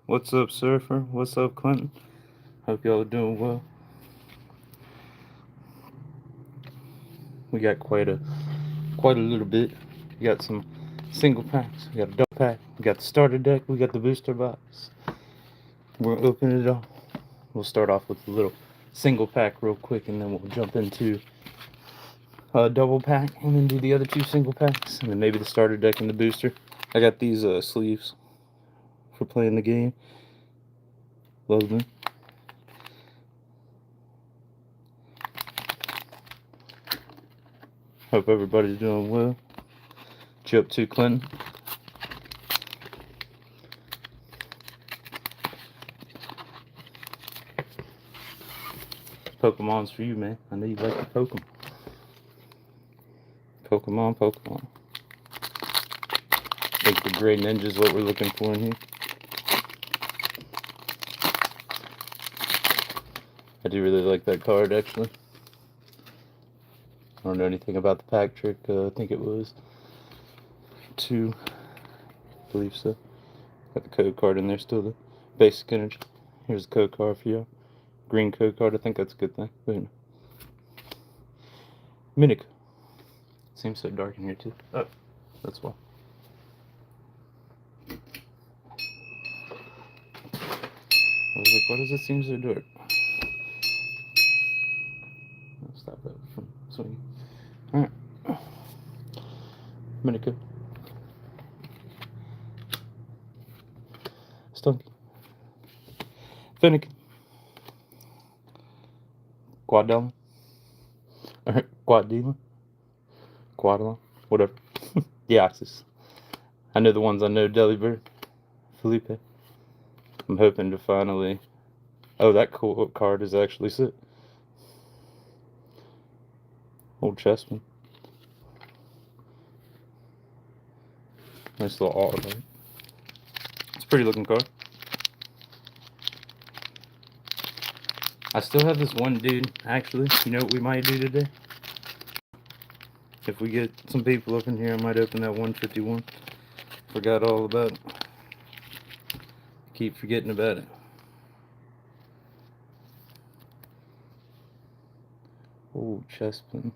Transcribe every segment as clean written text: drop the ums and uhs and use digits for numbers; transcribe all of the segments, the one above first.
What's up, Surfer? What's up, Clinton? Hope y'all are doing well. We got quite a little bit. We got some single packs. We got a double pack. We got the starter deck. We got the booster box. We're gonna open it all. We'll start off with a little single pack real quick, and then we'll jump into a double pack, and then do the other two single packs, and then maybe the starter deck and the booster. I got these sleeves for playing the game. Love them. Hope everybody's doing well. What you up to, Clinton? Pokemon's for you, man. I know you like the Pokemon. Pokemon. I think the Gray Ninja is what we're looking for in here. I do really like that card, actually. I don't know anything about the pack trick. I think it was 2. I believe so. Got the code card in there still, the basic energy. Here's the code card for y'all. Green code card, I think that's a good thing. Wait. Minic. Seems so dark in here, too. Oh, that's why. I was like, why does it seem so dark? I'll stop that from swinging. Alright. Minic. Stunky. Finnegan. Quadella. Alright, Quadilla. Quadilla. Whatever. Deoxys. I know the ones I know. Delibird. Felipe. I'm hoping to finally... Oh, that cool card is actually sick. Old Chessman. Nice little art, right? It's a pretty looking card. I still have this one dude, actually. You know what we might do today? If we get some people up in here, I might open that 151. Forgot all about it. Keep forgetting about it. Oh, Chessman.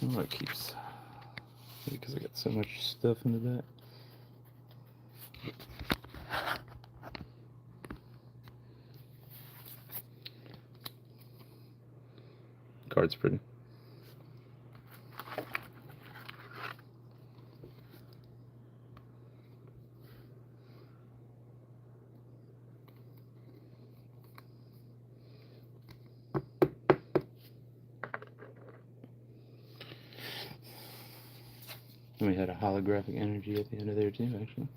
Oh, it keeps... Because I got so much stuff in the back. Card's pretty. And we had a holographic energy at the end of there too, actually.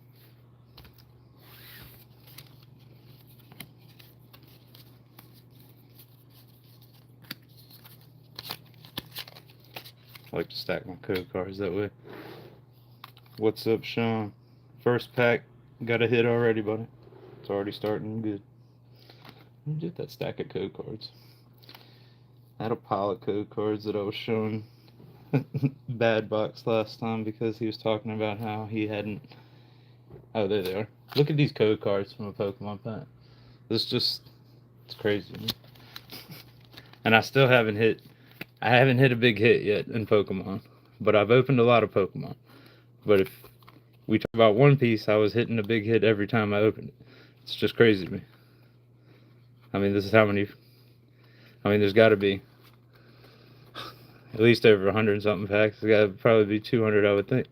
I like to stack my code cards that way. What's up, Sean? First pack, got a hit already, buddy. It's already starting good. Let me get that stack of code cards. I had a pile of code cards that I was showing Bad Box last time because he was talking about how he hadn't... Oh, there they are. Look at these code cards from a Pokemon pack. It's crazy. And I still haven't hit... I haven't hit a big hit yet in Pokemon. But I've opened a lot of Pokemon. But if we talk about One Piece, I was hitting a big hit every time I opened it. It's just crazy to me. I mean, this is how many... I mean, there's got to be at least over 100 something packs. There's got to probably be 200, I would think.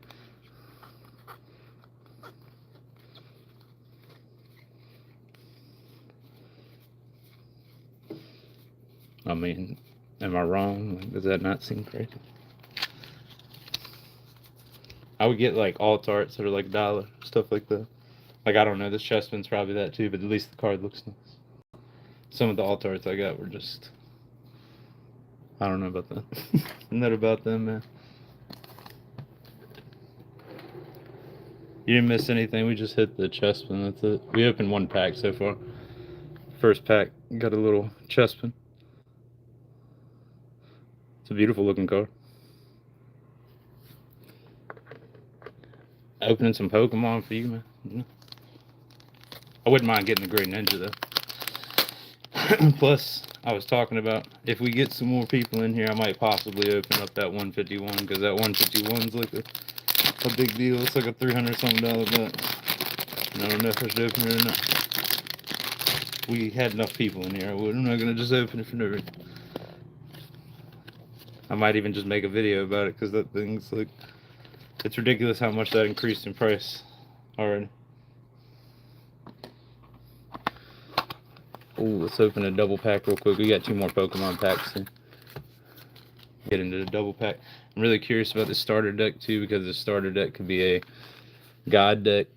I mean, am I wrong? Like, does that not seem crazy? I would get like alt arts that are like $1, stuff like that. Like, I don't know, this chestman's probably that too, but at least the card looks nice. Some of the alt arts I got were just... I don't know about that. Isn't that about them, man? You didn't miss anything. We just hit the chestman. That's it. We opened one pack so far. First pack got a little chestman. It's a beautiful looking card. Opening some Pokemon for you, man. I wouldn't mind getting the Great Ninja though. Plus, I was talking about if we get some more people in here, I might possibly open up that 151 because that 151's like a big deal. It's like a $300 something bet. And I don't know if I should open it or not. We had enough people in here. I'm not gonna just open it for no reason. I might even just make a video about it because that thing's like, it's ridiculous how much that increased in price already. Oh, let's open a double pack real quick. We got 2 more Pokemon packs to get into the double pack. I'm really curious about the starter deck too, because the starter deck could be a god deck.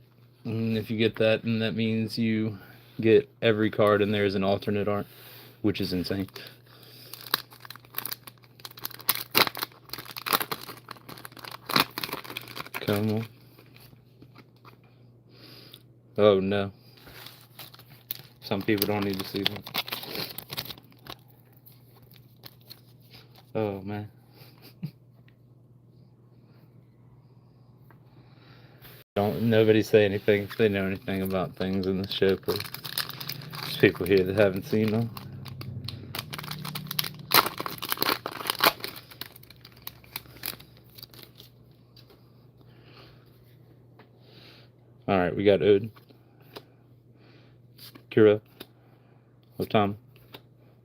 And if you get that, then that means you get every card in there as an alternate art, which is insane. Come on. Oh no. Some people don't need to see them. Oh man. Don't nobody say anything if they know anything about things in the show, please. There's people here that haven't seen them. Alright, we got Odin, Kira, Otam,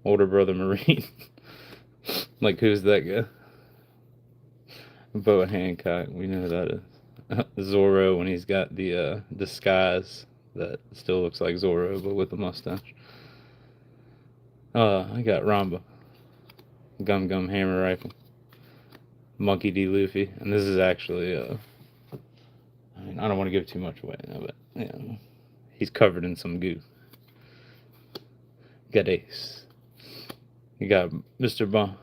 older brother Marine. Like, who's that guy? Boa Hancock, we know who that is. Zorro, when he's got the disguise that still looks like Zorro, but with a mustache. I got Ramba, Gum Gum Hammer Rifle, Monkey D. Luffy, and this is actually, I mean, I don't want to give too much away now, but, yeah, he's covered in some goo. You got Ace, you got Mr. Bond,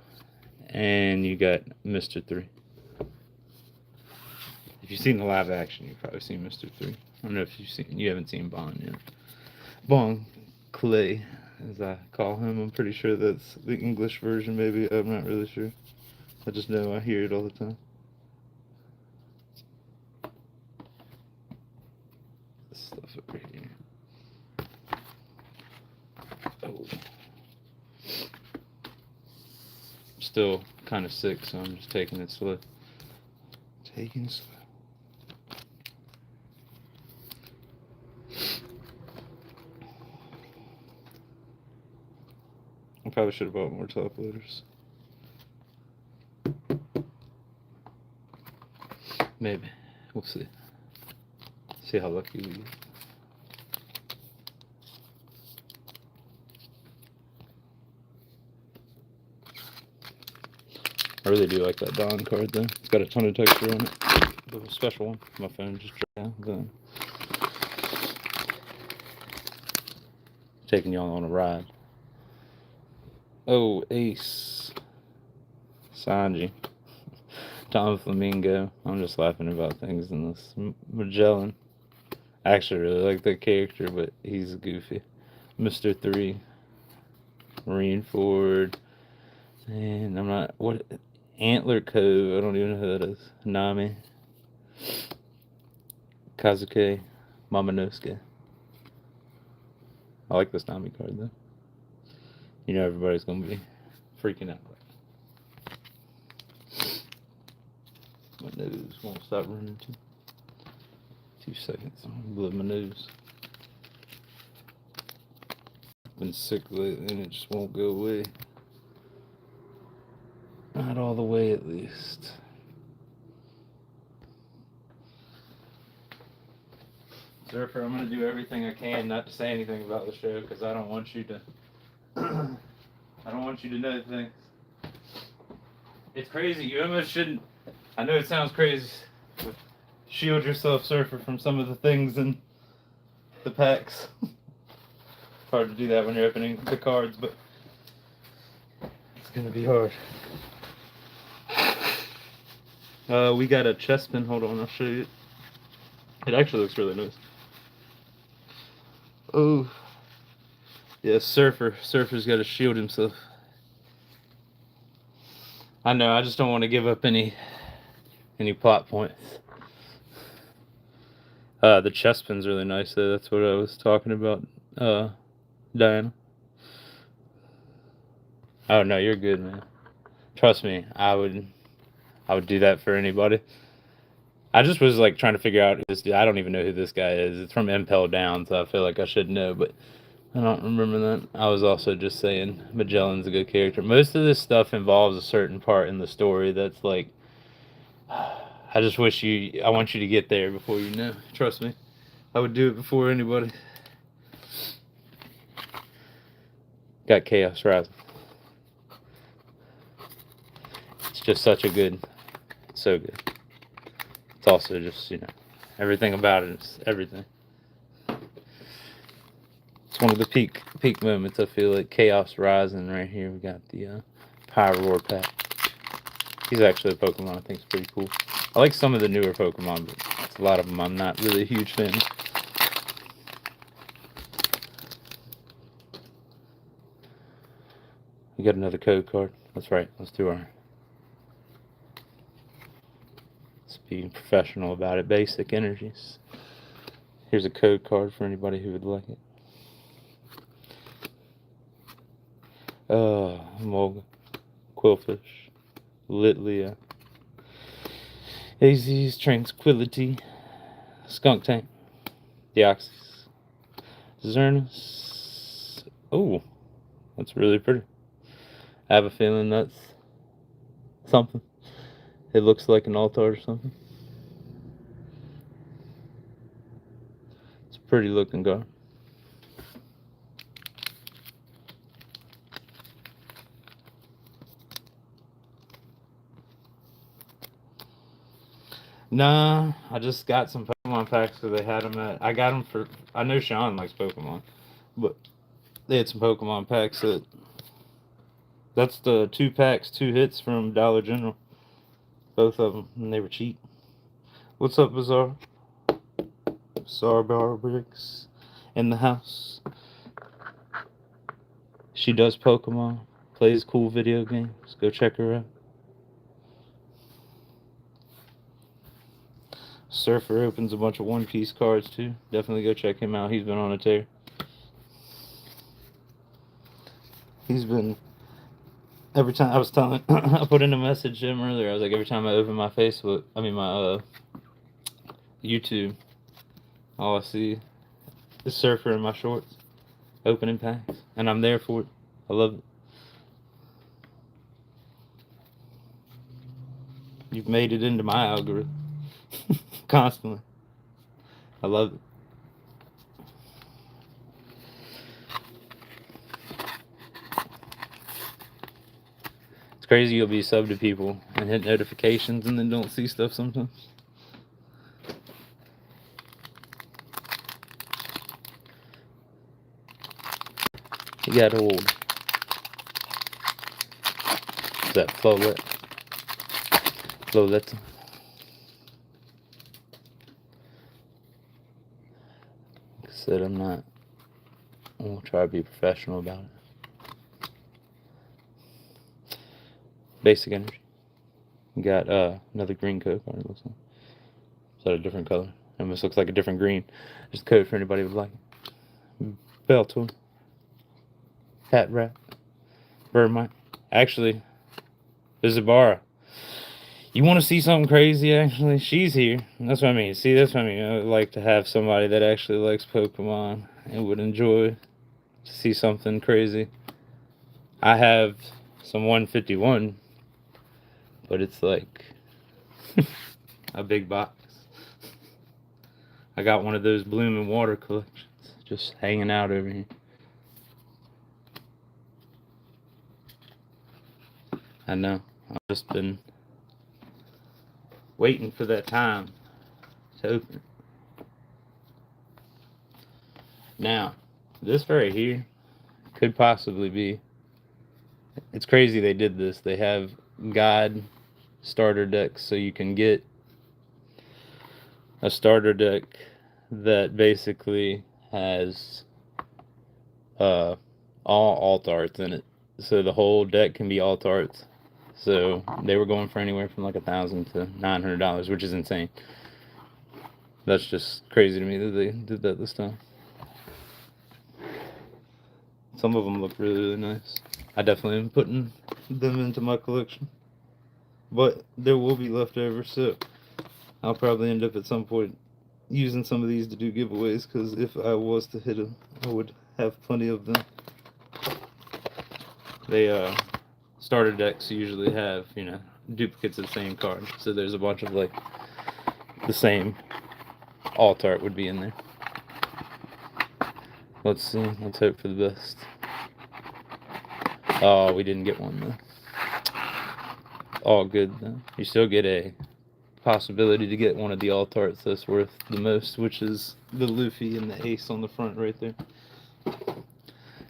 and you got Mr. 3. If you've seen the live action, you've probably seen Mr. 3. I don't know if you haven't seen Bond yet. Bond Clay, as I call him. I'm pretty sure that's the English version, maybe. I'm not really sure. I just know I hear it all the time. This stuff over here. Oh. I'm still kind of sick, so I'm just taking it slow. Taking it slow. I probably should have bought more top loaders. Maybe. We'll see. See how lucky we get. I really do like that Dawn card though. It's got a ton of texture on it. A special one. My phone just dropped down. Taking y'all on a ride. Oh, Ace. Sanji. Tom Flamingo. I'm just laughing about things in this. Magellan. I actually really like that character, but he's goofy. Mr. 3. Marine Ford. And I'm not. What? Antler Cove. I don't even know who that is. Nami. Kazuke. Momonosuke. I like this Nami card though. You know everybody's gonna be freaking out. My nose won't stop running. 2 seconds. I'm gonna blow my nose. Been sick lately and it just won't go away. Not all the way, at least. Surfer, I'm gonna do everything I can not to say anything about the show because I don't want you to. I don't want you to know things. It's crazy. You almost shouldn't. I know it sounds crazy. But shield yourself, Surfer, from some of the things in the packs. It's hard to do that when you're opening the cards, but it's gonna be hard. We got a chest pin. Hold on, I'll show you. It actually looks really nice. Oh. Yeah, Surfer. Surfer's got to shield himself. I know, I just don't want to give up any plot points. The chest pin's really nice though. That's what I was talking about, Diana. Oh no, you're good, man. Trust me, I would do that for anybody. I just was like trying to figure out who this dude. I don't even know who this guy is. It's from Impel Down, so I feel like I should know, but I don't remember that. I was also just saying Magellan's a good character. Most of this stuff involves a certain part in the story that's like, I just wish you. I want you to get there before you know. Trust me, I would do it before anybody. Got Chaos Rising. It's just such a good, so good. It's also just, everything about it is everything. It's one of the peak moments. I feel like Chaos Rising right here. We got the Pyroar pack. He's actually a Pokemon I think is pretty cool. I like some of the newer Pokemon, but a lot of them I'm not really a huge fan of. We got another code card. That's right. Let's do our... Let's be professional about it. Basic energies. Here's a code card for anybody who would like it. Mulga, Quillfish, Litlea, AZ's Tranquility, Skunk Tank, Deoxys, Xerneas. Oh, that's really pretty. I have a feeling that's something. It looks like an Altart or something. It's a pretty looking guard. Nah, I just got some Pokemon packs so they had them at... I got them for... I know Sean likes Pokemon, but they had some Pokemon packs that... That's the 2 packs, 2 hits from Dollar General. Both of them, and they were cheap. What's up, Bizarre? Bizarre Bar Bricks in the house. She does Pokemon, plays cool video games. Go check her out. Surfer opens a bunch of One Piece cards too. Definitely go check him out. He's been on a tear. He's been... Every time I was telling... I put in a message to him earlier. I was like, every time I open my Facebook... my YouTube, all I see is Surfer in my shorts. Opening packs. And I'm there for it. I love it. You've made it into my algorithm. Constantly. I love it. It's crazy you'll be sub to people and hit notifications and then don't see stuff sometimes. You got old. Is that Flowlet? Flowlet. Like I said, I'm gonna try to be professional about it. Basic energy. You got another green code card, it looks like. Is that a different color? It almost looks like a different green. Just a code for anybody who would like it. Beltor. Hat Rat. Birdmite. Actually, Isabara. You want to see something crazy, actually? She's here. That's what I mean. See, that's what I mean. I would like to have somebody that actually likes Pokemon and would enjoy to see something crazy. I have some 151, but it's like a big box. I got one of those Bloom and Water collections just hanging out over here. I know. I've just been waiting for that time to open it. Now, this right here could possibly be... It's crazy they did this. They have God starter decks, so you can get a starter deck that basically has all alt arts in it. So the whole deck can be alt arts. So they were going for anywhere from like $1,000 to $900, which is insane. That's just crazy to me that they did that this time. Some of them look really, really nice. I definitely am putting them into my collection. But there will be leftovers, so I'll probably end up at some point using some of these to do giveaways, because if I was to hit them, I would have plenty of them. They, starter decks usually have, you know, duplicates of the same card. So there's a bunch of, like, the same alt art would be in there. Let's see. Let's hope for the best. Oh, we didn't get one, though. All good, though. You still get a possibility to get one of the alt arts that's worth the most, which is the Luffy and the ace on the front right there.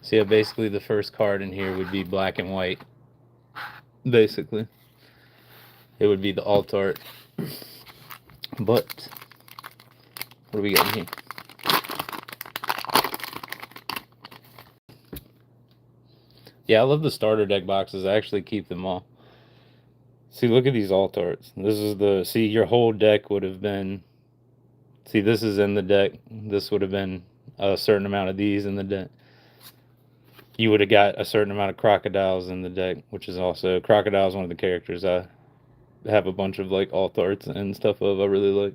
So yeah, basically the first card in here would be black and white. Basically. It would be the alt art. But what do we got in here? Yeah, I love the starter deck boxes. I actually keep them all. See, look at these alt arts. This is the, see, your whole deck would have been, see, this is in the deck. This would have been a certain amount of these in the deck. You would have got a certain amount of crocodiles in the deck, which is also, crocodile's one of the characters I have a bunch of, like, alt arts and stuff of I really like.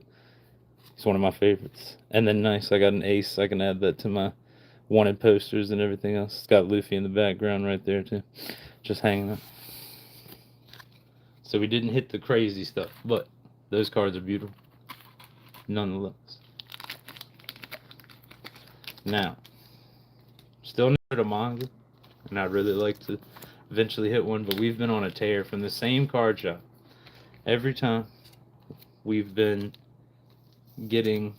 It's one of my favorites. And then nice, I got an ace. I can add that to my wanted posters and everything else. It's got Luffy in the background right there too, just hanging up. So we didn't hit the crazy stuff, but those cards are beautiful nonetheless. Now, still not a manga, and I'd really like to eventually hit one, but we've been on a tear from the same card shop. Every time we've been getting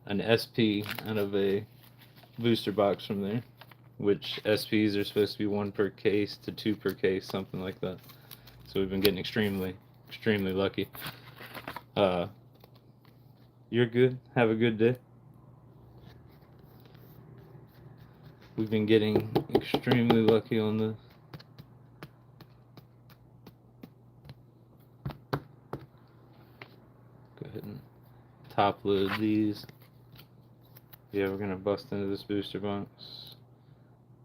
an SP out of a booster box from there, which SPs are supposed to be 1 per case to 2 per case, something like that. So we've been getting extremely lucky. You're good. Have a good day. We've been getting extremely lucky on this. Go ahead and top load these. Yeah, we're gonna bust into this booster box.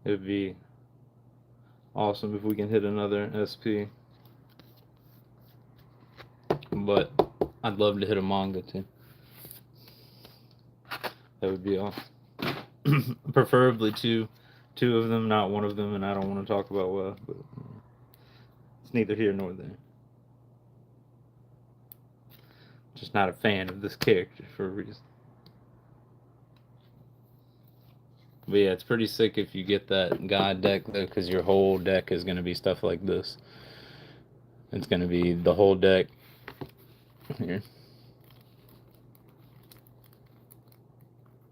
It would be awesome if we can hit another SP. But I'd love to hit a manga too. That would be awesome. Preferably two of them, not one of them, and I don't want to talk about what, but it's neither here nor there. Just not a fan of this character for a reason. But yeah, it's pretty sick if you get that God deck though, because your whole deck is going to be stuff like this. It's going to be the whole deck. Here.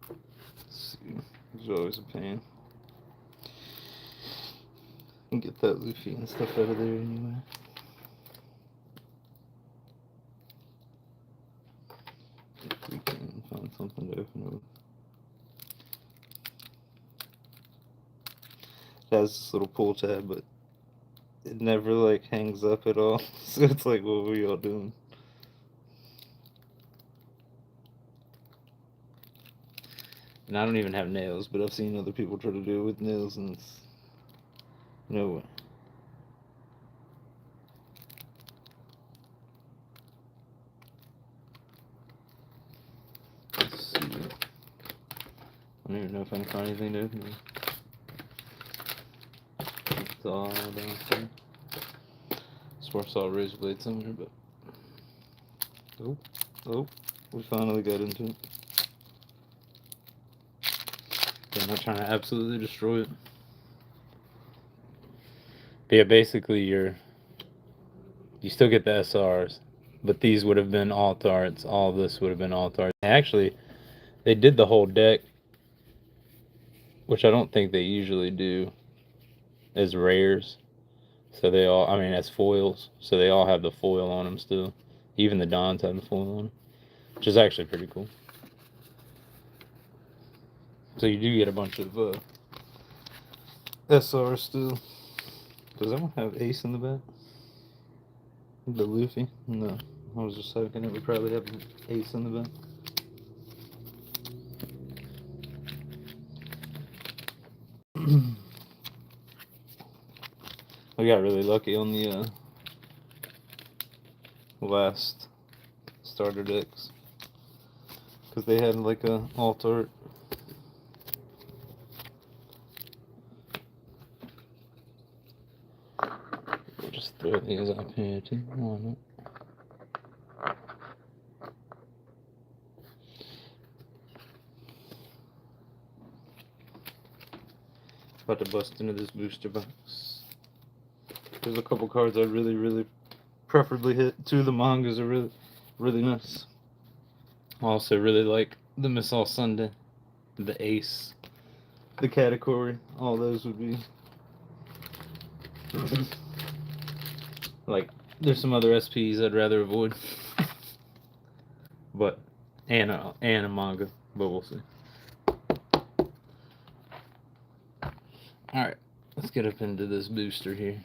Let's see. It's always a pain. And get that Luffy and stuff out of there anyway. If we can find something to open with. It has this little pull tab, but it never like hangs up at all. So it's like, what were y'all doing? And I don't even have nails, but I've seen other people try to do it with nails, and it's no way. Let's see. I don't even know if I can find anything to open with. It's all down here. I swear I saw a razor blade somewhere, but oh, we finally got into it. I'm not trying to absolutely destroy it. But yeah, basically you still get the SRs, but these would have been alt arts. All of this would have been alt arts. Actually, they did the whole deck, which I don't think they usually do, as rares. So they all, I mean, as foils. So they all have the foil on them still. Even the Dons have the foil on them, which is actually pretty cool. So you do get a bunch of SR still. Does that one have Ace in the back? The Luffy? No. I was just hoping it would probably have Ace in the back. I got really lucky on the last starter decks because they had like a alt art. We'll just throw these up here too. Why not? About to bust into this booster box. There's a couple cards I really preferably hit. Two of the mangas are really nice. I also really like the Miss All Sunday, the Ace, the category. All those would be like. There's some other SPs I'd rather avoid, but and a manga, but we'll see. All right, let's get up into this booster here.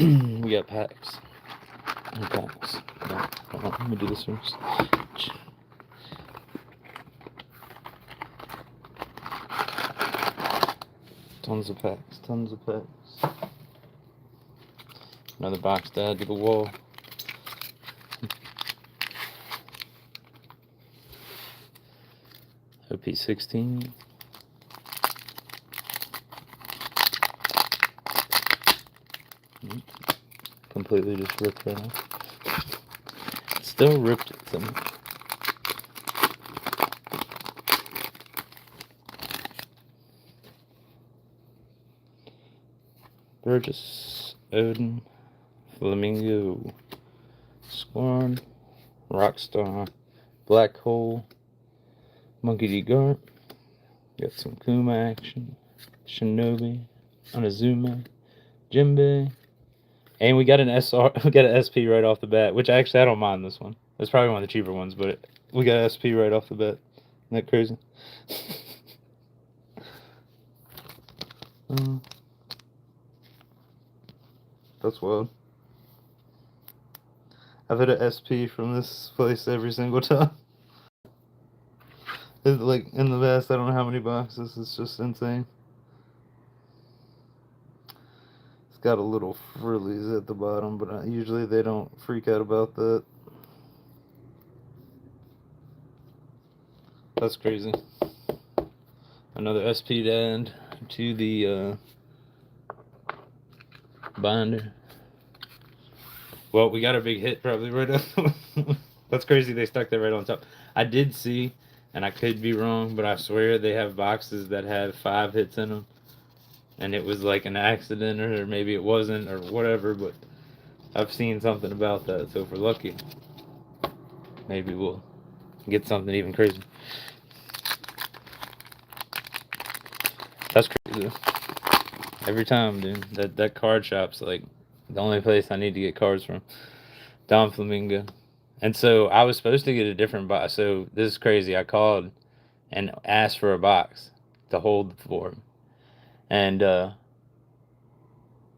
We got packs. Packs. Hold on, let me do this first. Tons of packs. Tons of packs. Another box to add to the wall. OP-16. Completely just ripped that off. Still ripped it somehow. Burgess, Odin, Flamingo, Squirm, Rockstar, Black Hole, Monkey D. Gart. Got some Kuma action, Shinobi, Onizuma, Jinbei. And we got an SR, we got an SP right off the bat, which actually I don't mind this one. It's probably one of the cheaper ones, but we got an SP right off the bat. Isn't that crazy? That's wild. I've hit an SP from this place every single time. It's like in the past, I don't know how many boxes. It's just insane. Got a little frillies at the bottom, but usually they don't freak out about that. That's crazy. Another SP to add to the binder. Well, we got a big hit probably right up. That's crazy they stuck that right on top. I did see, and I could be wrong, but I swear they have boxes that have 5 hits in them. And it was like an accident, or maybe it wasn't, or whatever, but I've seen something about that, so if we're lucky, maybe we'll get something even crazy. That's crazy. Every time, dude. That card shop's like the only place I need to get cards from. Don Flamingo. And so I was supposed to get a different box. So this is crazy. I called and asked for a box to hold for him. And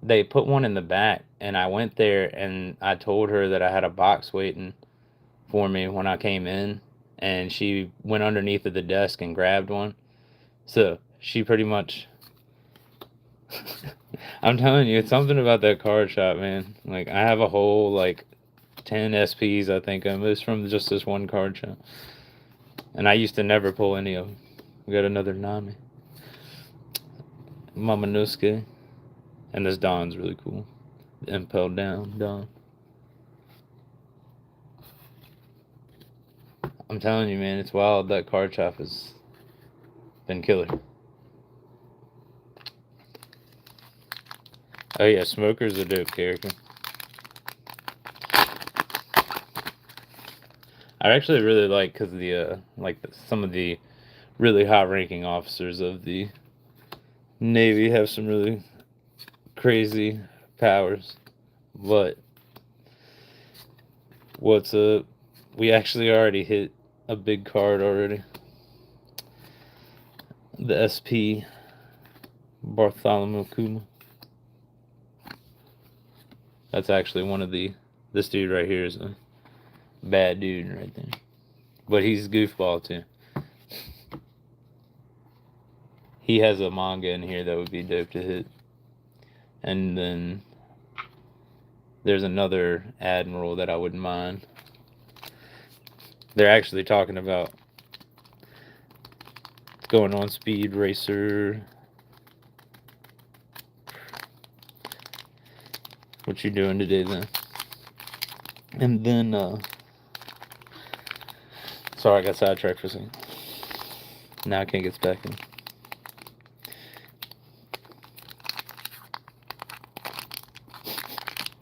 they put one in the back, and I went there and I told her that I had a box waiting for me when I came in, and she went underneath of the desk and grabbed one. So she pretty much I'm telling you, it's something about that card shop, man. Like, I have a whole like 10 SPs, I think, almost from just this one card shop, and I used to never pull any of them. We got another Nami, Momonosuke. And this Don's really cool. The Impel Down Don. I'm telling you, man, it's wild. That card shop has been killer. Oh yeah, Smoker's a dope character. I actually really like, because the some of the really high ranking officers of the Navy have some really crazy powers. But what's up? We actually already hit a big card already. The SP Bartholomew Kuma. That's actually one of the. This dude right here is a bad dude right there. But he's goofball too. He has a manga in here that would be dope to hit. And then there's another Admiral that I wouldn't mind. They're actually talking about going on Speed Racer. What you doing today then? And then, sorry, I got sidetracked for a second. Now I can't get back in.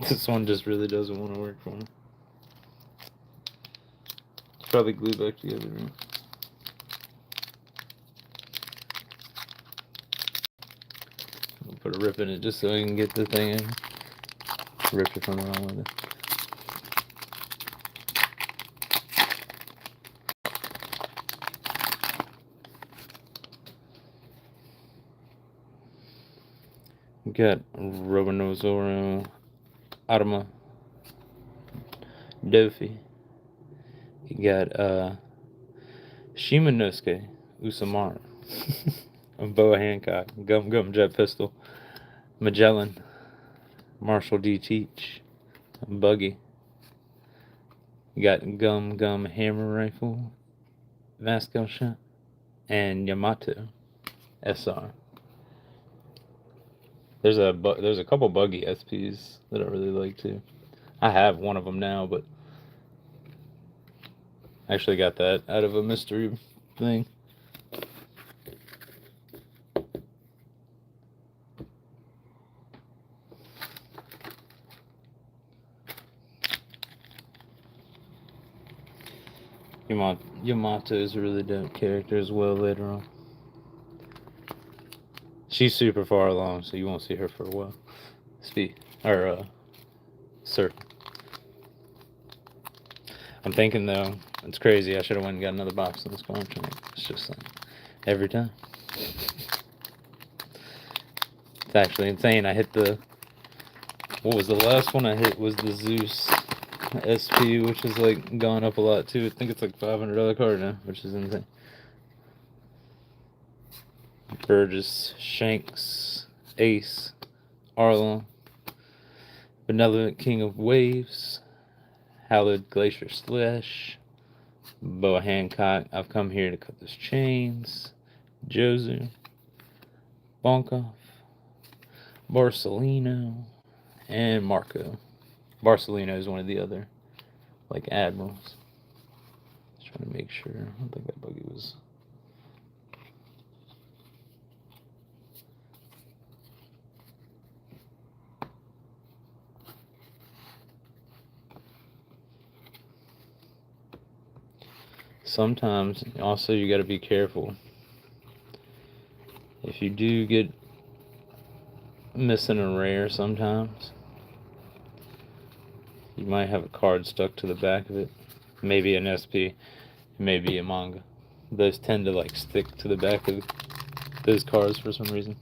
This one just really doesn't want to work for me. It's probably glued back together. Right? I'll put a rip in it just so I can get the thing in. Ripped it from the wrong with it. We got Robinozoro, Arma, Dofi. You got Shimanosuke Usamaru, Boa Hancock, Gum Gum Jet Pistol, Magellan, Marshall D. Teach, Buggy. You got Gum Gum Hammer Rifle, Vasco Shot, and Yamato SR. There's a couple Buggy SPs that I really like too. I have one of them now, but I actually got that out of a mystery thing. Yamato is a really dope character as well later on. She's super far along, so you won't see her for a while. Sir. I'm thinking though, it's crazy. I should have went and got another box of this contract. It's just like every time. It's actually insane. I hit the. What was the last one I hit? Was the Zeus SP, which is like gone up a lot too. I think it's like $500 card now, which is insane. Burgess, Shanks, Ace, Arlon, Benevolent King of Waves, Hallowed Glacier Slash, Boa Hancock, I've come here to cut those chains, Jozu, Bonkoff, Barcelino, and Marco. Barcelino is one of the other, like, admirals. Just trying to make sure. I don't think that buggy was. Sometimes, also, you got to be careful. If you do get missing a rare sometimes, you might have a card stuck to the back of it. Maybe an SP, maybe a manga. Those tend to like stick to the back of those cards for some reason.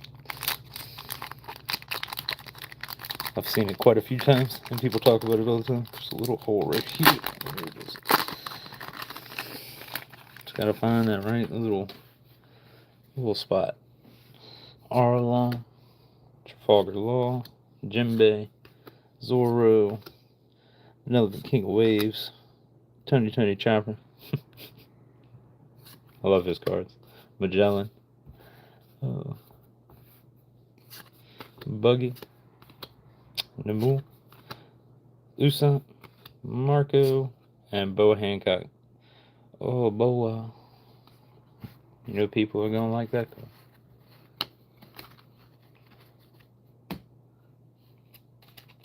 I've seen it quite a few times, and people talk about it all the time. There's a little hole right here. There it is. Just gotta find that right little spot. Arlon, Trafalgar Law, Jimbei, Zoro, another King of Waves, Tony Chopper. I love his cards. Magellan, Buggy, Namu, Usopp, Marco, and Boa Hancock. Oh, Boa. You know people are gonna like that card.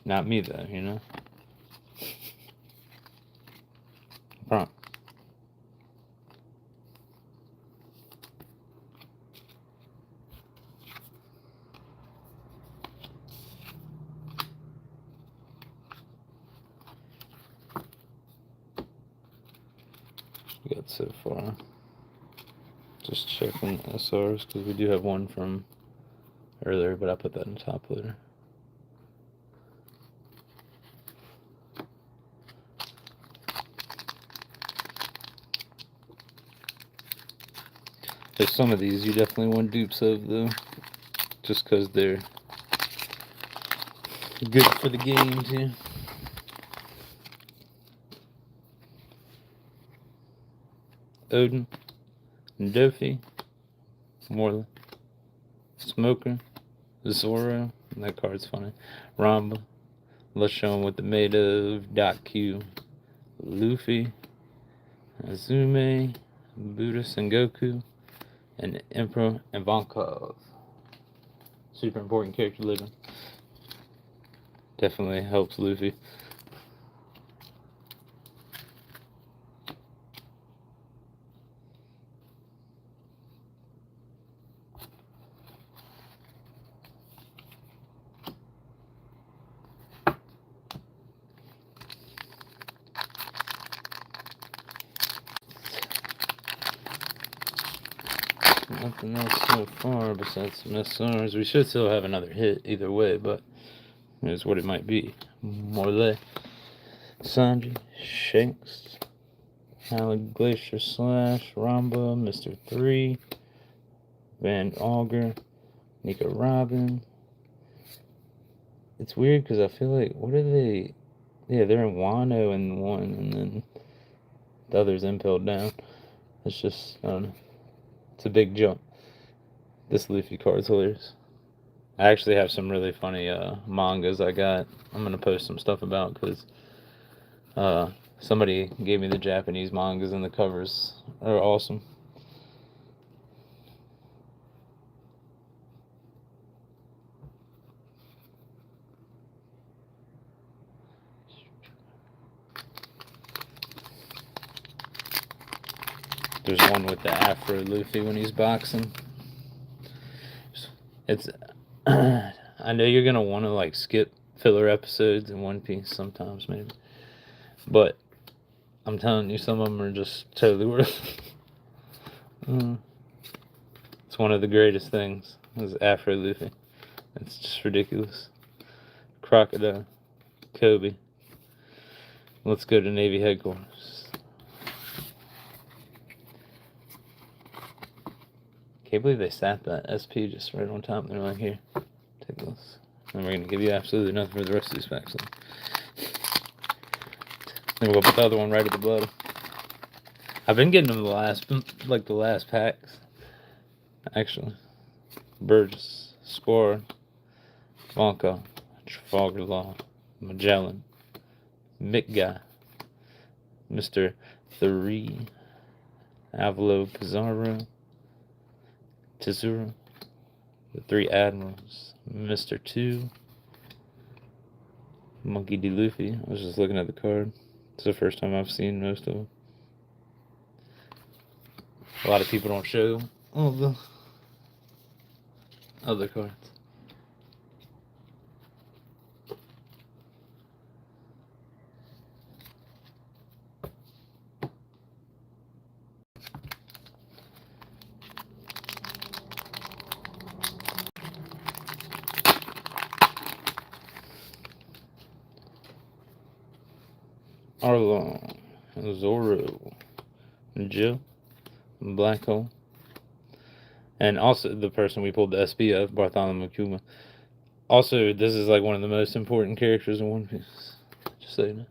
Not me though, you know. Prompt. we got so far. Just checking SRs because we do have one from earlier, but I'll put that in the top later. There's some of these you definitely want dupes of though, just because they're good for the game too. Odin, Dofi, Morley, Smoker, Zoro, that card's funny, Ramba, let's show him what they're made of, Dot Q, Luffy, Azume, Buddha Sengoku, and Emperor Ivankov. Super important character living. Definitely helps Luffy. Nothing else so far besides some SRs. We should still have another hit either way, but here's what it might be. Morley, Sanji, Shanks, Howling Glacier Slash, Ramba, Mr. 3, Van Auger, Nika Robin. It's weird because I feel like, what are they? Yeah, they're in Wano in one, and then the other's impelled down. It's just, I don't know. It's a big jump. This Luffy card's hilarious. I actually have some really funny mangas I got. I'm going to post some stuff about because somebody gave me the Japanese mangas and the covers are awesome. There's one with the Afro Luffy when he's boxing. It's I know you're gonna want to like skip filler episodes in One Piece sometimes maybe, but I'm telling you, some of them are just totally worth it. It's one of the greatest things is Afro Luffy. It's just ridiculous. Crocodile, Kobe. Let's go to Navy headquarters. Can't believe they sat that SP just right on top. They're like, here, take this. And we're going to give you absolutely nothing for the rest of these packs. Then we'll put the other one right at the bottom. I've been getting them the last packs. Actually. Burgess, Squad, Wonka, Trafalgar Law, Magellan, Mick Guy, Mr. 3, Avalo Pizarro, Tezura, the 3 Admirals, Mr. 2, Monkey D. Luffy. I was just looking at the card. It's the first time I've seen most of them. A lot of people don't show all the other cards. Arlong, Zoro, Jill, Black Hole, and also the person we pulled the SP of, Bartholomew Kuma. Also, this is like one of the most important characters in One Piece. Just so you know.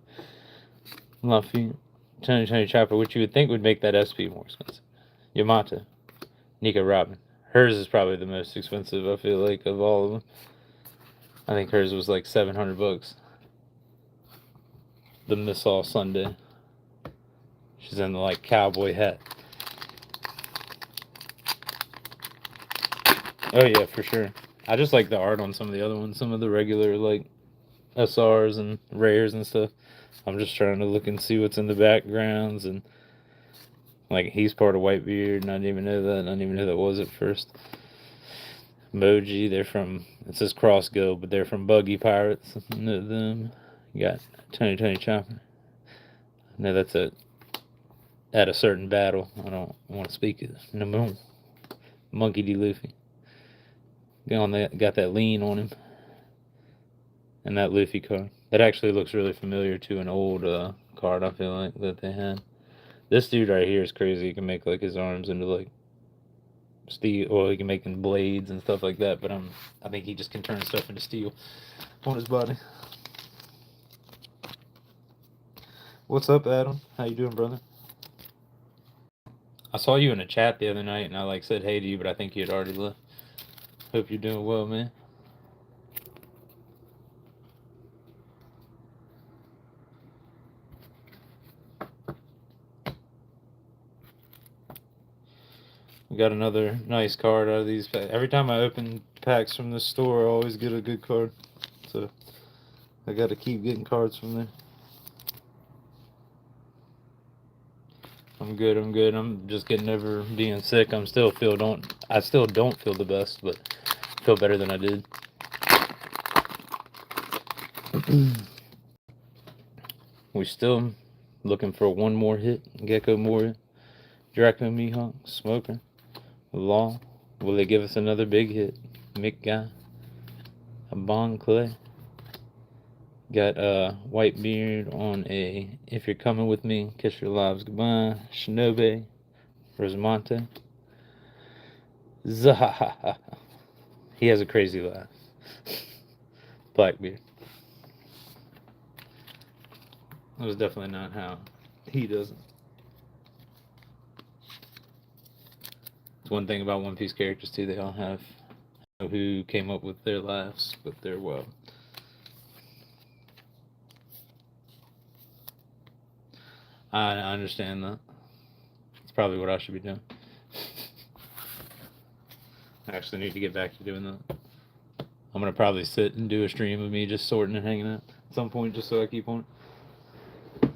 Luffy, Tony Chopper, which you would think would make that SP more expensive. Yamato, Nika Robin. Hers is probably the most expensive, I feel like, of all of them. I think hers was like $700. The Miss All Sunday. She's in the like cowboy hat. Oh yeah, for sure. I just like the art on some of the other ones. Some of the regular like SRs and rares and stuff. I'm just trying to look and see what's in the backgrounds, and like he's part of Whitebeard, and I didn't even know that. I didn't even know who that was at first. Moji, they're from, it says Crossgo, but they're from Buggy Pirates. Know them. You got Tony Chopper. No, that's it. at a certain battle. I don't want to speak it. No more. Monkey D. Luffy. Got that lean on him. And that Luffy card. That actually looks really familiar to an old card, I feel like, that they had. This dude right here is crazy. He can make like his arms into like steel, or he can make them blades and stuff like that, but I think he just can turn stuff into steel on his body. What's up, Adam? How you doing, brother? I saw you in a chat the other night, and I like said hey to you, but I think you had already left. Hope you're doing well, man. We got another nice card out of these packs. Every time I open packs from the store, I always get a good card. So I got to keep getting cards from there. I'm good. I'm just getting over being sick. I still don't feel the best, but feel better than I did. We still looking for one more hit. Gecko Moria, Draco Mihawk, Smoker, Law. Will they give us another big hit? Mick Guy, a Bon Clay. Got Whitebeard on a If You're Coming With Me, Kiss Your Lives Goodbye. Shinobi, Rosamonte. Zahahaha. He has a crazy laugh. Blackbeard. That was definitely not how he does it. It's one thing about One Piece characters too, they all have who came up with their laughs, but they're well. I understand that. It's probably what I should be doing. I actually need to get back to doing that. I'm gonna probably sit and do a stream of me just sorting and hanging out at some point, just so I keep on it.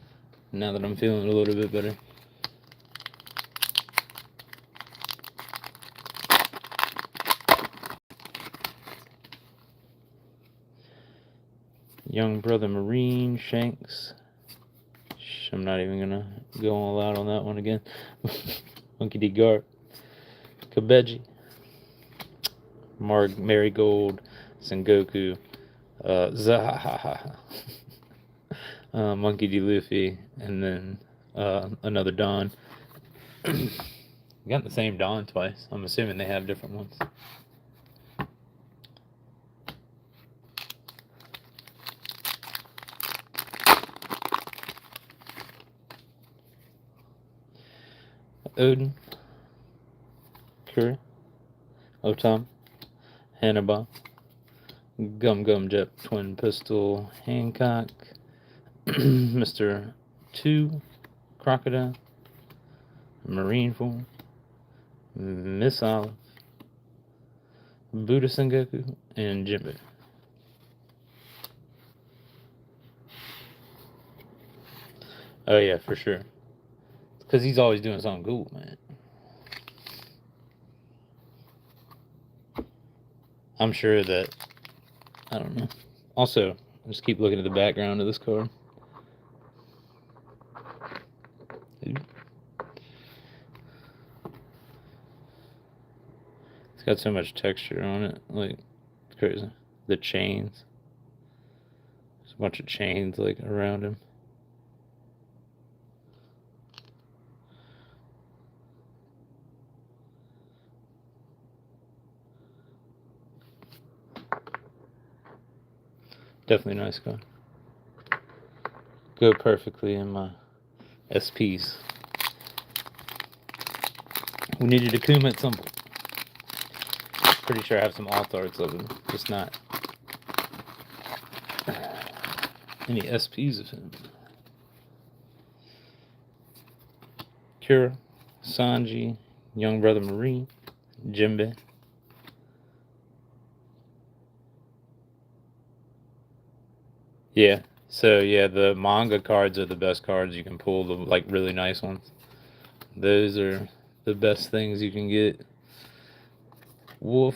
Now that I'm feeling a little bit better. Young Brother Marine, Shanks. I'm not even gonna go all out on that one again. Monkey D. Garp. Kabeji. Marigold. Sengoku. Zahahaha. Monkey D. Luffy. And then another Don. Got the same Don twice. I'm assuming they have different ones. Odin, Kuri, Otam, Hannibal, Gum Gum Jet, Twin Pistol, Hancock, Mr. 2, Crocodile, Marine Form, Miss Olive, Buddha Sengoku, and Jimbo. Oh yeah, for sure. Because he's always doing something cool, man. I'm sure that, I don't know. Also, just keep looking at the background of this card. It's got so much texture on it, like, it's crazy. The chains. There's a bunch of chains, like, around him. Definitely a nice card. Go perfectly in my SPs. We needed a Kuma at some point. Pretty sure I have some alt arts of him, just not any SPs of him. Kura, Sanji, Young Brother Marine, Jinbe. Yeah, so yeah, the manga cards are the best cards you can pull, the like really nice ones. Those are the best things you can get. Wolf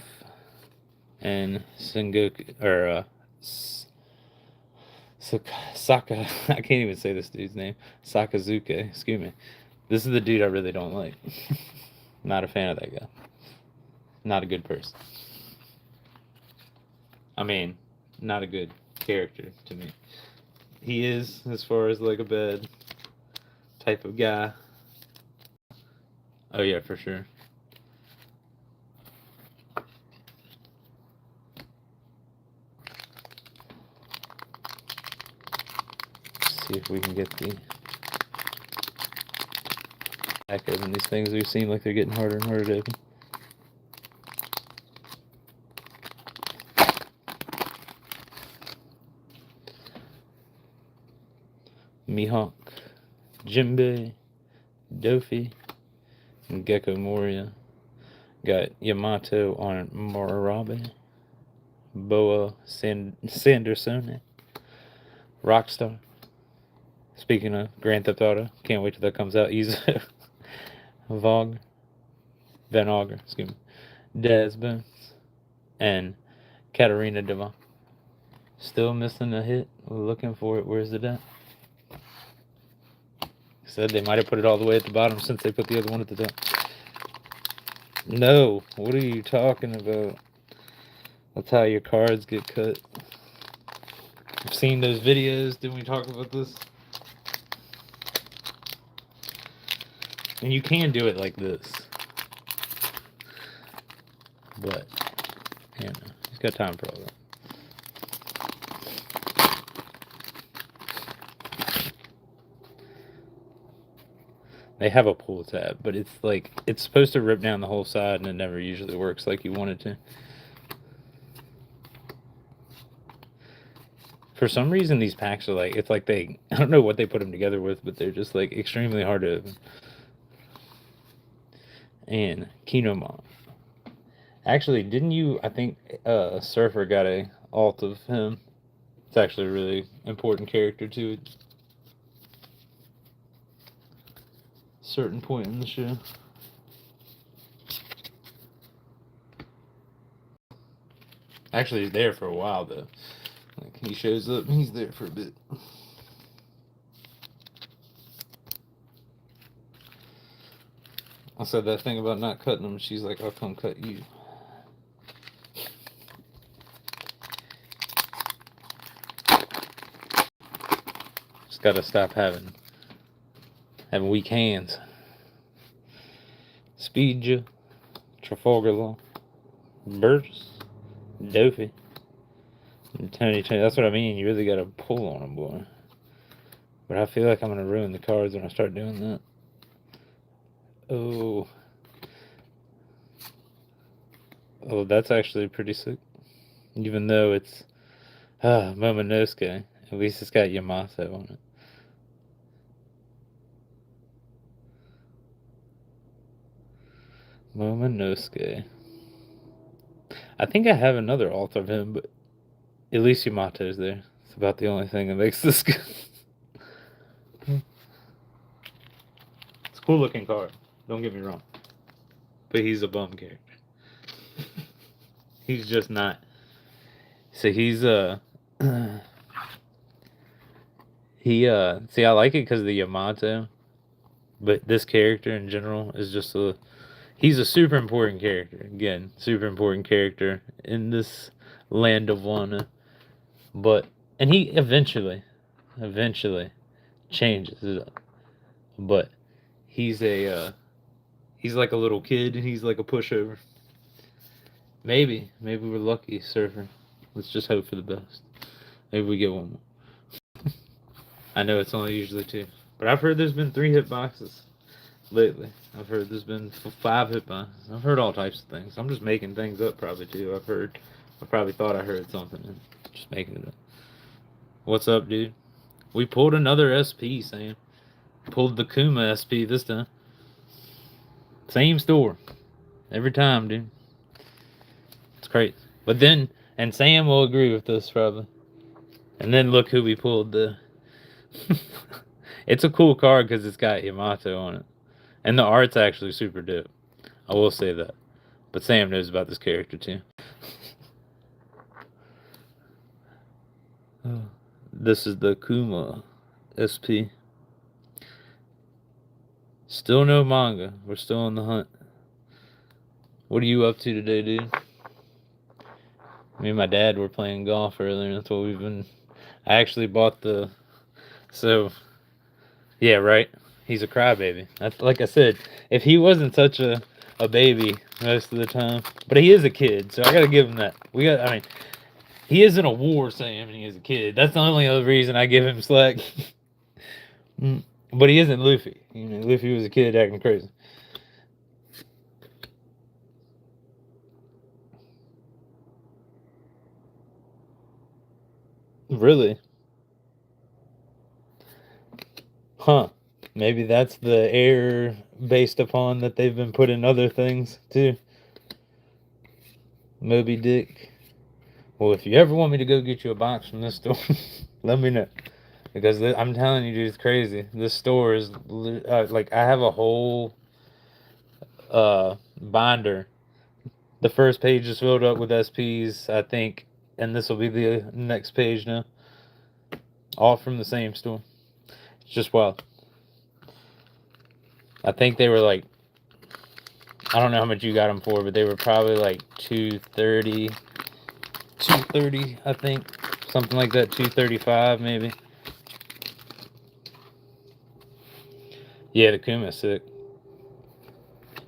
and Sengoku, or Saka, I can't even say this dude's name. Sakazuke, excuse me. This is the dude I really don't like. Not a fan of that guy. Not a good person. I mean, not a good character to me. He is, as far as like a bad type of guy. Oh yeah, for sure. Let's see if we can get the back open. These things do seem like they're getting harder and harder to open. Mihawk, Jinbei, Dofi, and Gecko Moria. Got Yamato on Morabe, Boa Sandersone, Rockstar. Speaking of Grand Theft Auto, can't wait till that comes out. Izo, Vog, Van Auger, excuse me, Daz Bones, and Katarina Devon. Still missing a hit. We're looking for it. Where's it at? Said they might have put it all the way at the bottom since they put the other one at the top. No, what are you talking about? That's how your cards get cut. I've seen those videos. Didn't we talk about this? And you can do it like this. But, you know, he's got time for all that. They have a pull tab, but it's like, it's supposed to rip down the whole side, and it never usually works like you want it to. For some reason, these packs are like, it's like they, I don't know what they put them together with, but they're just like extremely hard to open. And Kinomon. Actually, didn't you, I think Surfer got a alt of him. It's actually a really important character to a certain point in the show. Actually, he's there for a while, though. Like, he shows up and he's there for a bit. I said that thing about not cutting him. She's like, I'll come cut you. Just gotta stop having weak hands. Speedja, Trafalgar Law, Burgess, Dofi, and Tony. That's what I mean. You really gotta pull on them, boy. But I feel like I'm gonna ruin the cards when I start doing that. Oh, that's actually pretty sick. Even though it's Momonosuke, at least it's got Yamato on it. Momonosuke. I think I have another alt of him, but at least Yamato's there. It's about the only thing that makes this good. It's a cool looking card. Don't get me wrong. But he's a bum character. He's just not. So he's see, I like it because of the Yamato, but this character in general is just he's a super important character. Again, super important character in this land of Wano. And he eventually changes it up. But he's he's like a little kid and he's like a pushover. Maybe we're lucky, Surfer. Let's just hope for the best. Maybe we get one more. I know it's only usually 2, but I've heard there's been 3 hitboxes lately. I've heard there's been 5 hitboxes. I've heard all types of things. I'm just making things up probably too. I probably thought I heard something and just making it up. What's up, dude? We pulled another SP, Sam. Pulled the Kuma SP this time. Same store. Every time, dude. It's crazy. But then, and Sam will agree with this probably. And then look who we pulled the... It's a cool card because it's got Yamato on it. And the art's actually super dope. I will say that. But Sam knows about this character too. This is the Kuma SP. Still no manga. We're still on the hunt. What are you up to today, dude? Me and my dad were playing golf earlier. That's what we've been. I actually bought the. So, yeah, right. He's a crybaby. That's like I said. If he wasn't such a baby most of the time, but he is a kid, so I gotta give him that. I mean, he isn't a war saying he is a kid. That's the only other reason I give him slack. But he isn't Luffy. You know, Luffy was a kid acting crazy. Really? Huh. Maybe that's the error based upon that they've been put in other things too. Moby Dick. Well, if you ever want me to go get you a box from this store, let me know. Because I'm telling you, dude, it's crazy. This store is like I have a whole binder. The first page is filled up with SPs, I think, and this will be the next page now. All from the same store. It's just wild. I think they were like, I don't know how much you got them for, but they were probably like 230, 230, I think, something like that, 235 maybe. Yeah, the Kuma's sick.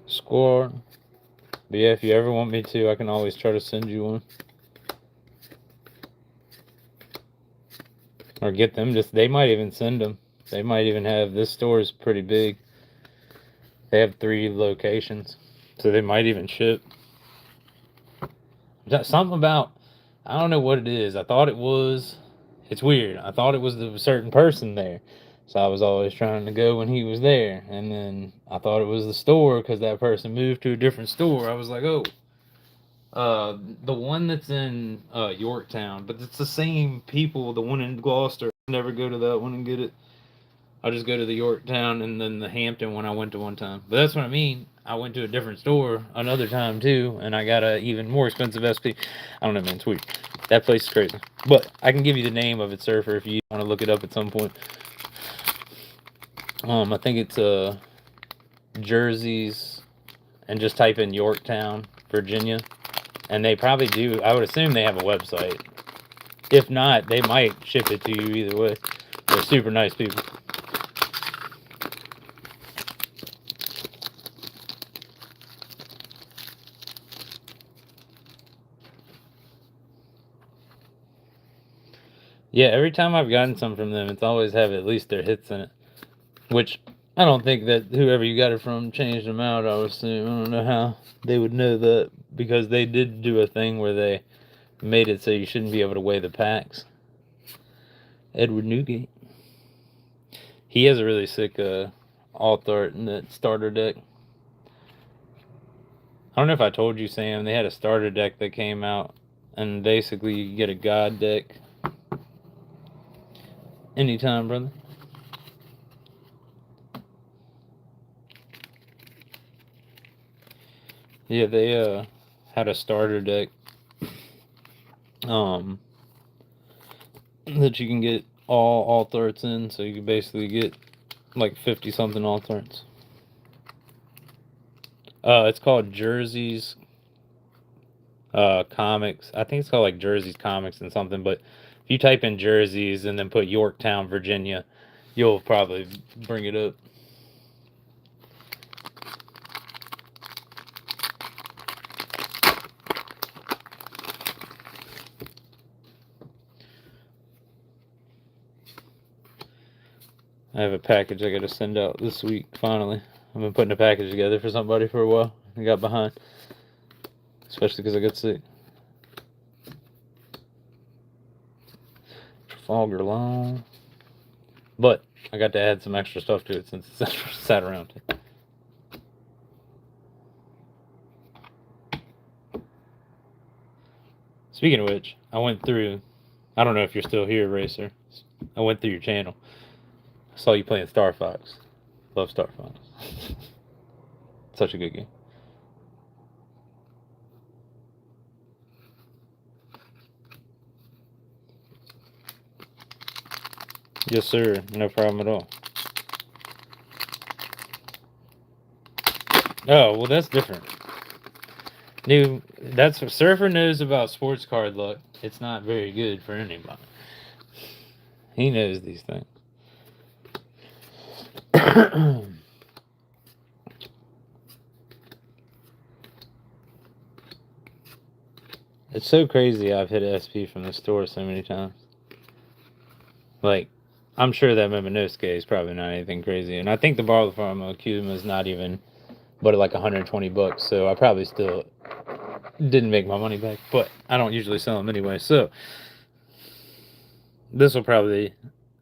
Score. But yeah, if you ever want me to, I can always try to send you one. Or get them. They might even send them. They might even have, this store is pretty big. They have 3 locations. So they might even ship. Something about, I don't know what it is. I thought it was, it's weird. I thought it was a certain person there. So I was always trying to go when he was there. And then I thought it was the store because that person moved to a different store. I was like, oh, the one that's in Yorktown, but it's the same people. The one in Gloucester, I never go to that one and get it. I'll just go to the Yorktown and then the Hampton one I went to one time. But that's what I mean. I went to a different store another time too, and I got a even more expensive SP. I don't know, man. It's weird. That place is crazy. But I can give you the name of it, Surfer, if you want to look it up at some point. I think it's Jerseys, and just type in Yorktown, Virginia, and they probably do. I would assume they have a website. If not, they might ship it to you either way. They're super nice people. Yeah, every time I've gotten some from them, it's always have at least their hits in it. Which, I don't think that whoever you got it from changed them out, I would assume. I don't know how they would know that, because they did do a thing where they made it so you shouldn't be able to weigh the packs. Edward Newgate. He has a really sick alt art in that starter deck. I don't know if I told you, Sam, they had a starter deck that came out, and basically you get a god deck anytime, brother. Yeah, they had a starter deck that you can get all alt arts in, so you can basically get like 50 something alt arts. It's called Jerseys Comics. I think it's called like Jerseys Comics and something, but if you type in Jerseys and then put Yorktown, Virginia, you'll probably bring it up. I have a package I gotta send out this week, finally. I've been putting a package together for somebody for a while. I got behind. Especially because I got sick. Trafalgar Law. But I got to add some extra stuff to it since it's sat around. Speaking of which, I went through. I don't know if you're still here, Racer. I went through your channel. I saw you playing Star Fox. Love Star Fox. Such a good game. Yes, sir. No problem at all. Oh, well, that's different. New. That's what Surfer knows about sports card luck. It's not very good for anybody. He knows these things. It's so crazy. I've hit SP from the store so many times. Like, I'm sure that Momonosuke is probably not anything crazy, and I think the Borrow the Farm Kuma is not even, but like $120. So I probably still didn't make my money back. But I don't usually sell them anyway, so this will probably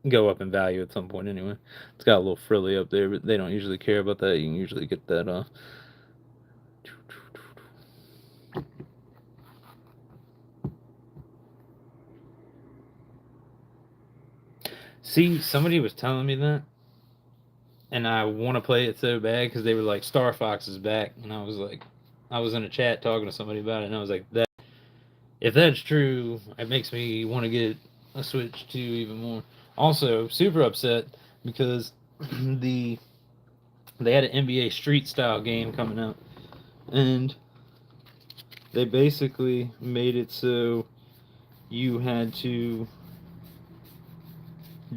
go up in value at some point anyway. It's got a little frilly up there, but they don't usually care about that. You can usually get that off. See, somebody was telling me that, and I want to play it so bad because they were like, Star Fox is back, and I was like, I was in a chat talking to somebody about it, and I was like, that if that's true, it makes me want to get a Switch 2 even more. Also, super upset because the they had an NBA Street style game coming out, and they basically made it so you had to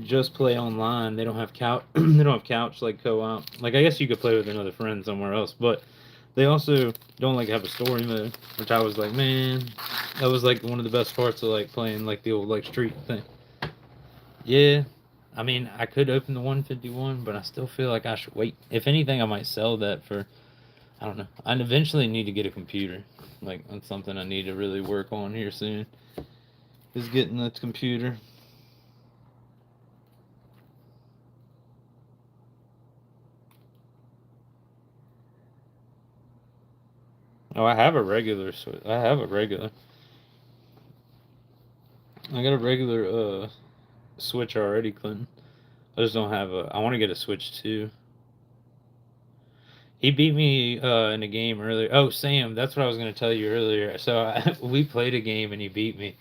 just play online. They don't have couch. They don't have couch like co-op. Like I guess you could play with another friend somewhere else, but they also don't like have a story mode, which I was like, man, that was like one of the best parts of like playing like the old like street thing. Yeah, I mean I could open the 151, but I still feel like I should wait. If anything, I might sell that for I don't know. I eventually need to get a computer. Like that's something I need to really work on here soon. Is getting that computer. Oh, I have a regular. I have a regular. I got a regular Switch already, Clinton. I just don't have a. I want to get a Switch too. He beat me in a game earlier. Oh, Sam, that's what I was gonna tell you earlier. So we played a game and he beat me,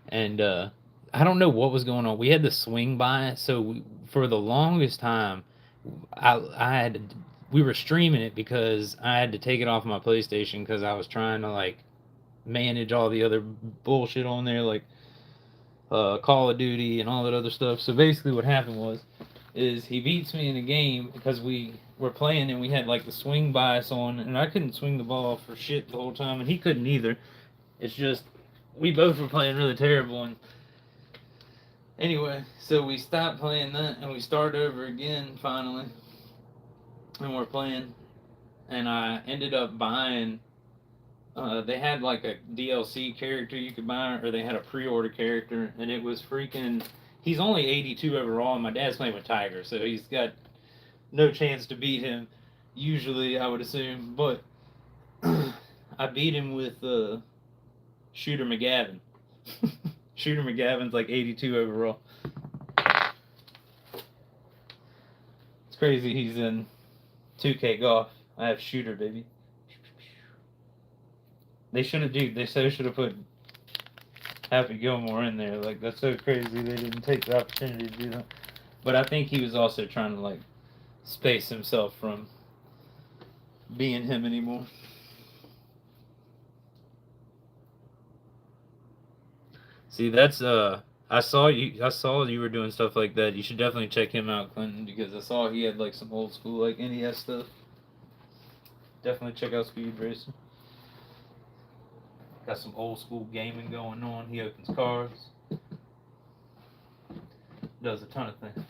and I don't know what was going on. We had the swing by, so for the longest time, I had we were streaming it because I had to take it off my PlayStation because I was trying to like manage all the other bullshit on there, like Call of Duty and all that other stuff. So basically, what happened was, is he beats me in a game because we were playing and we had like the swing bias on, and I couldn't swing the ball for shit the whole time, and he couldn't either. It's just we both were playing really terrible, and anyway, so we stopped playing that and we started over again finally, and we're playing, and I ended up buying. They had like a DLC character you could buy, or they had a pre-order character, and it was freaking. He's only 82 overall, and my dad's playing with Tiger, so he's got no chance to beat him. Usually, I would assume, but I beat him with Shooter McGavin. Shooter McGavin's like 82 overall. It's crazy. He's in 2K golf. I have Shooter, baby. They should have, dude. They so should have put Happy Gilmore in there. Like that's so crazy they didn't take the opportunity to do that. But I think he was also trying to like space himself from being him anymore. See, that's I saw you were doing stuff like that. You should definitely check him out, Clinton, because I saw he had like some old school like NES stuff. Definitely check out Speed Racer. Got some old school gaming going on. He opens cars. Does a ton of things.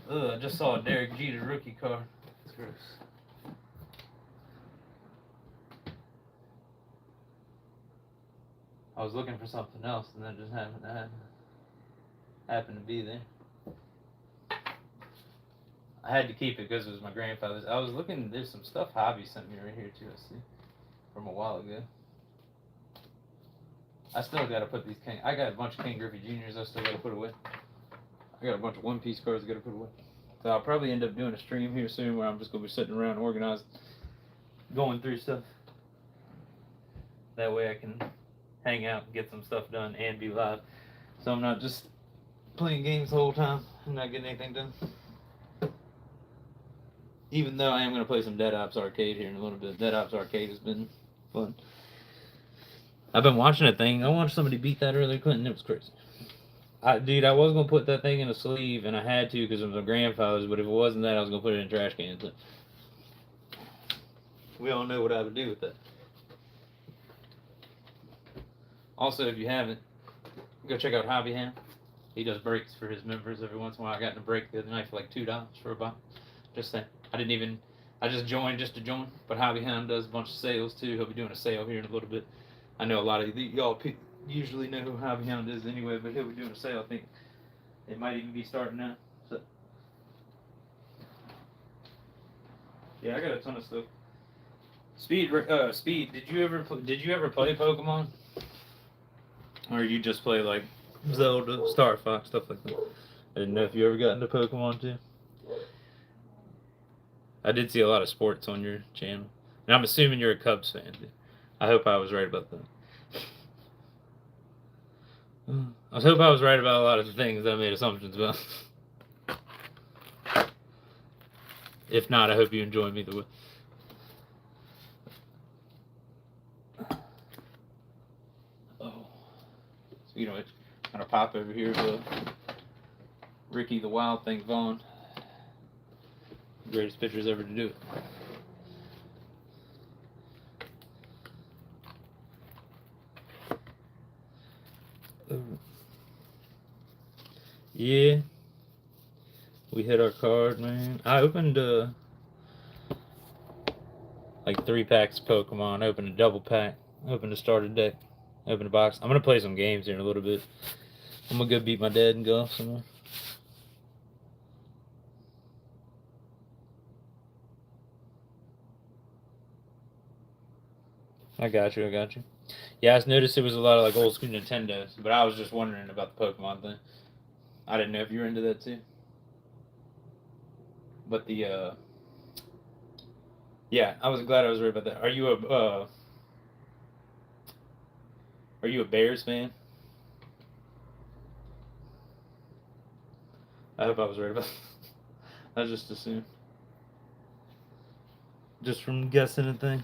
Ugh, I just saw a Derek Jeter rookie car. It's gross. I was looking for something else, and that just happened to be there. I had to keep it because it was my grandfather's. I was looking. There's some stuff Hobby sent me right here too. I see from a while ago. I still got to put these King. I got a bunch of King Griffey Juniors. I still got to put away. I got a bunch of One Piece cards I got to put away. So I'll probably end up doing a stream here soon where I'm just gonna be sitting around organized, going through stuff. That way I can hang out and get some stuff done and be live. So I'm not just playing games the whole time and not getting anything done. Even though I am going to play some Dead Ops Arcade here in a little bit. Dead Ops Arcade has been fun. I've been watching a thing. I watched somebody beat that earlier, Clinton. It was crazy. Dude, I was going to put that thing in a sleeve, and I had to because it was my grandfather's, but if it wasn't that, I was going to put it in a trash can. So we all know what I would do with that. Also, if you haven't, go check out Hobby Ham. He does breaks for his members every once in a while. I got in a break the other night for like $2 for a box. Just saying. I just joined just to join. But Hobby Ham does a bunch of sales too. He'll be doing a sale here in a little bit. I know a lot of y'all usually know who Hobby Hound is anyway, but he'll be doing a sale. I think it might even be starting now. So yeah, I got a ton of stuff. Speed. Did you ever play Pokemon, or you just play like Zelda, Star Fox, stuff like that? I didn't know if you ever got into Pokemon too. I did see a lot of sports on your channel, and I'm assuming you're a Cubs fan too. I hope I was right about that. I hope I was right about a lot of the things I made assumptions about. If not, I hope you enjoy me either way. Oh, speaking of which, I'm gonna pop over here to Ricky the Wild Thing Vaughn. Greatest pitchers ever to do it. Yeah, we hit our card, man. I opened like 3 packs of Pokemon. Opened a double pack. Opened a starter deck. Opened a box. I'm gonna play some games here in a little bit. I'm gonna go beat my dad in golf somewhere. I got you. Yeah, I noticed there was a lot of like old school Nintendos, but I was just wondering about the Pokemon thing. I didn't know if you were into that too. But yeah, I was glad I was right about that. Are you a Bears fan? I hope I was right about that. I just assumed. Just from guessing and things.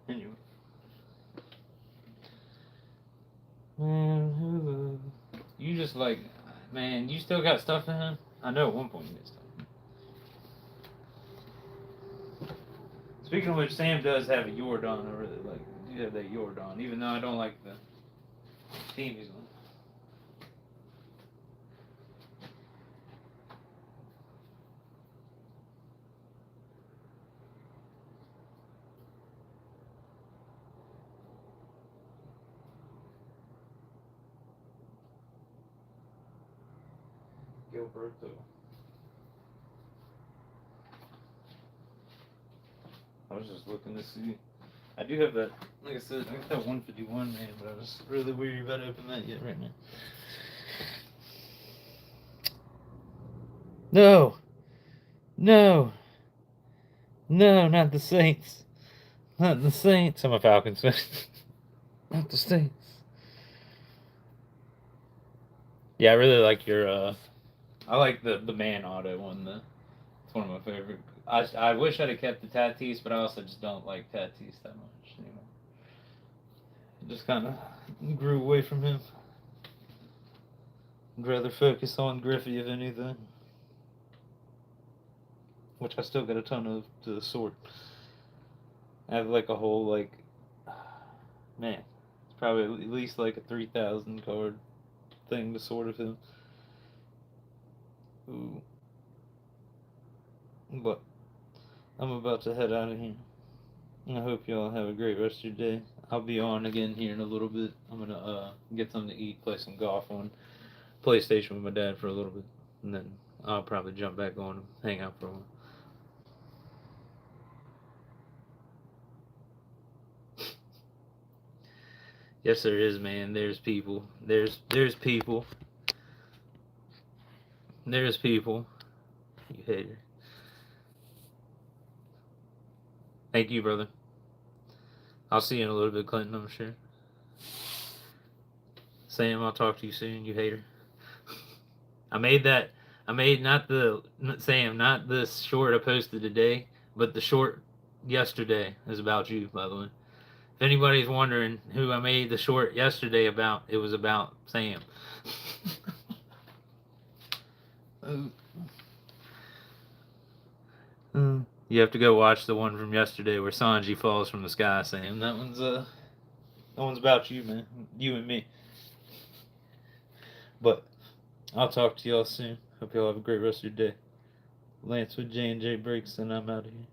Anyway. Man, you just like, man, you still got stuff in him? I know at one point you did stuff. Speaking of which, Sam does have a Yordon. I really like. You have that Yordon, even though I don't like the team he's on. Gilberto. I was just looking to see. I do have that. Like I said, I got that 151 man, but I was really weary about opening that yet right now. No, no, no, not the Saints. Not the Saints. I'm a Falcons fan. Not the Saints. Yeah, I really like your. I like the man auto one. It's one of my favorite. I wish I'd have kept the Tatis, but I also just don't like Tatis that much anymore. I just kind of grew away from him. I'd rather focus on Griffey if anything. Which I still got a ton of to sort. I have like a whole like, man, it's probably at least like a 3,000 card thing to sort of him. Ooh. But I'm about to head out of here. I hope y'all have a great rest of your day. I'll be on again here in a little bit. I'm gonna get something to eat, play some golf on PlayStation with my dad for a little bit, and then I'll probably jump back on and hang out for a while. Yes, there is, man. There's people. There's people. There's people. You hater. Thank you, brother. I'll see you in a little bit, Clinton, I'm sure. Sam, I'll talk to you soon, you hater. I made that I made not the Sam, not the short I posted today, but the short yesterday is about you, by the way. If anybody's wondering who I made the short yesterday about, it was about Sam. You have to go watch the one from yesterday where Sanji falls from the sky, Sam. That one's about you, man. You and me. But I'll talk to y'all soon. Hope y'all have a great rest of your day. Lance with J&J Breaks, and I'm out of here.